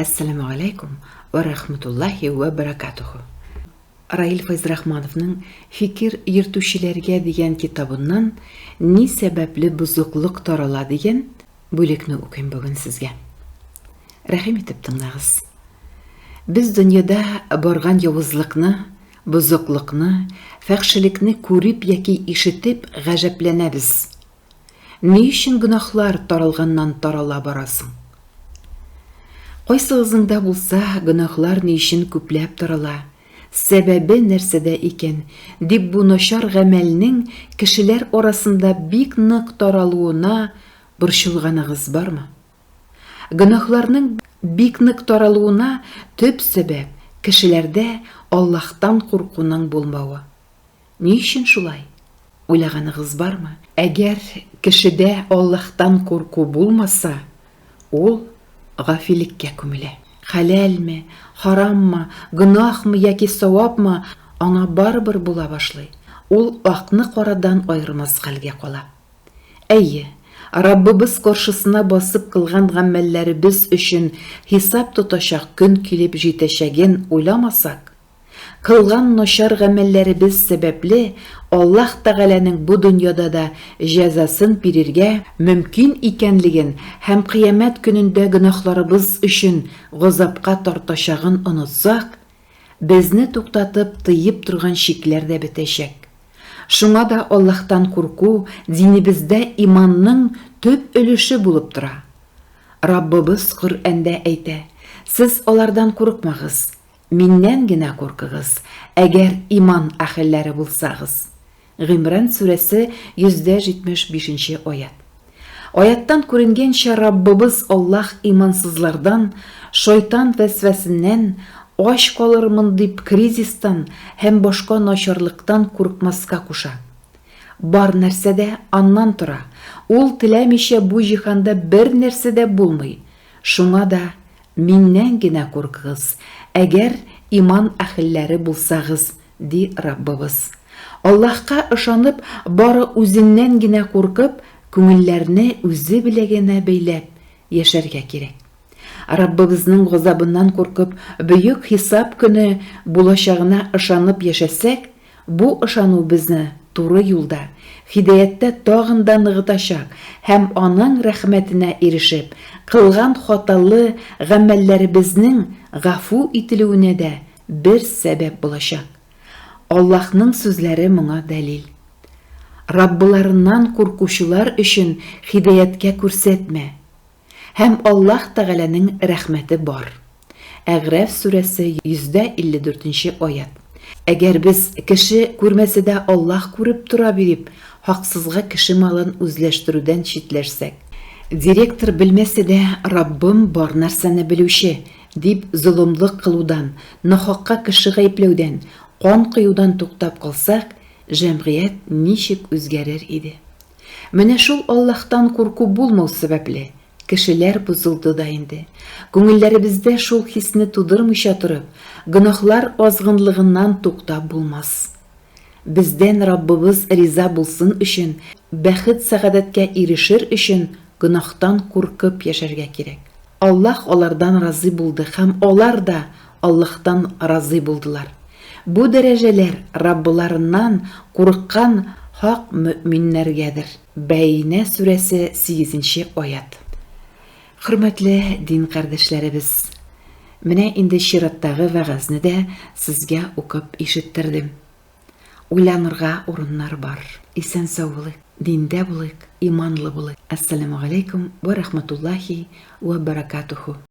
Assalamu alaikum wa rahmatullahi wa barakatuhu. Раил Файзрахмановның «Фикир йөртүчеләргә» дигән китабыннан «Ни сәбәпле бозыклык тарала» дигән бүлекне укыйм бүген сезгә. Рәхим итеп тыңлагыз. Без дөньяда барган явызлыкны, бозыклыкны, фәхшелекне күреп яки ишетеп гаҗәпләнәбез. Ни өчен гөнаһлар таралганнан тарала барасың? Кайсыгызыңда булса, гөнаһлар ни өчен күпләп тарала? Сәбәбе нәрсәдә икән? Дип бу начар гамәлнең кешеләр арасында бик нык таралуына борчылганыгыз бармы? Гөнаһларның бик нык таралуына төп сәбәп кешеләрдә Аллаһтан куркуның булмавы. Ни өчен шулай? Уйлаганыгыз бармы? Әгәр кешедә Аллаһтан курку булмаса, ул гафилеккә күмелә. Хәләлме, хараммы, гөнаһмы яки савапмы, аңа барыбер була башлый. Ул акны карадан айырмас хәлгә кала. Әйе, Раббыбыз каршысына басып кылган гамәлләребез өчен хисап тотачак көн килеп җитәчәген уйламасак, кылган начар гамәлләребез сәбәпле Аллаһ Тәгаләнең бу дөньяда да җәзасын бирергә мөмкин икәнлеген һәм кыямәт көнендә гөнаһларыбыз өчен газапка тартачагын онытсак, безне туктатып тыеп торган шикләр дә бетәчәк. Шуңа да Аллаһтан курку динебездә иманның төп өлеше булып тора. Раббыбыз Коръәндә әйтә: "Сез алардан курыкмагыз, миннән генә куркыгыз, әгәр иман әһелләре булсагыз." Гимран сүрәсе 175 аят. Аяттан күренгәнчә Раббыбыз Аллаһ имансызлардан, шайтан вәсвәсеннән, аш калырмын дип кризистан һәм башка начарлыктан курыкмаска куша. Бар нәрсәдә аннан тора. Ул теләмичә бу җиһанда бер нәрсәдә булмый. Шуңа да миннән генә куркыгыз, әгәр иман әһелләре булсагыз, ди Раббыбыз. Аллаһка ышанып, бары үзеннән генә куркып, күңелләрне үзе беләгенә бәйләп яшәргә кирәк. Раббыбызның газабыннан куркып, бөек хисап көне булачагына ышанып яшәсәк, бу ышану безне туры юлда, хидаяттә тагын да ныгытачак һәм аның рәхмәтенә ирешеп, кылган хаталы гамәлләребезнең гафу ителүенә дә бер сәбәп булачак. Аллаһның сүзләре моңа дәлил. Раббыларыннан куркучылар өчен хидаяткә күрсәтмә. Һәм Аллаһ Тәгаләнең рәхмәте бар. Әгъраф сүрәсе 154 аят. Әгәр без кеше күрмәсә дә Аллаһ күреп тора биреп, хаксызга кеше малын үзләштерүдән читләшсәк, директор белмәсә дә Раббым бар нәрсәне белүче дип золымлык кылудан, нахакка кеше гаепләүдән, кан кыюдан туктап калсак, җәмгыять ничек үзгәрер иде? Менә шул Аллаһтан курку булмау сәбәпле кешеләр бузылды да инде. Күңелләребездә шул хисне тудырмыйча торып, гөнаһлар азгынлыгыннан туктап булмас. Бездән Раббыбыз риза булсын өчен, бәхет сәгадәткә ирешер өчен гөнаһтан куркып яшәргә кирәк. Аллаһ алардан разый булды һәм алар да Аллаһтан разый булдылар. Бу дәрәҗәләр Раббыларыннан курыккан хак мөэминнәргәдер. Бәйнә сүрәсе 8 аят. Хөрмәтле дин кардәшләребез, менә инде чираттагы вәгазьне дә сезгә укып ишеттердем. Уйланырга урыннар бар. Исән сау булыйк, диндә булыйк, иманлы булыйк. Ассаламу алейкум ва рахматуллахи ва баракатуху.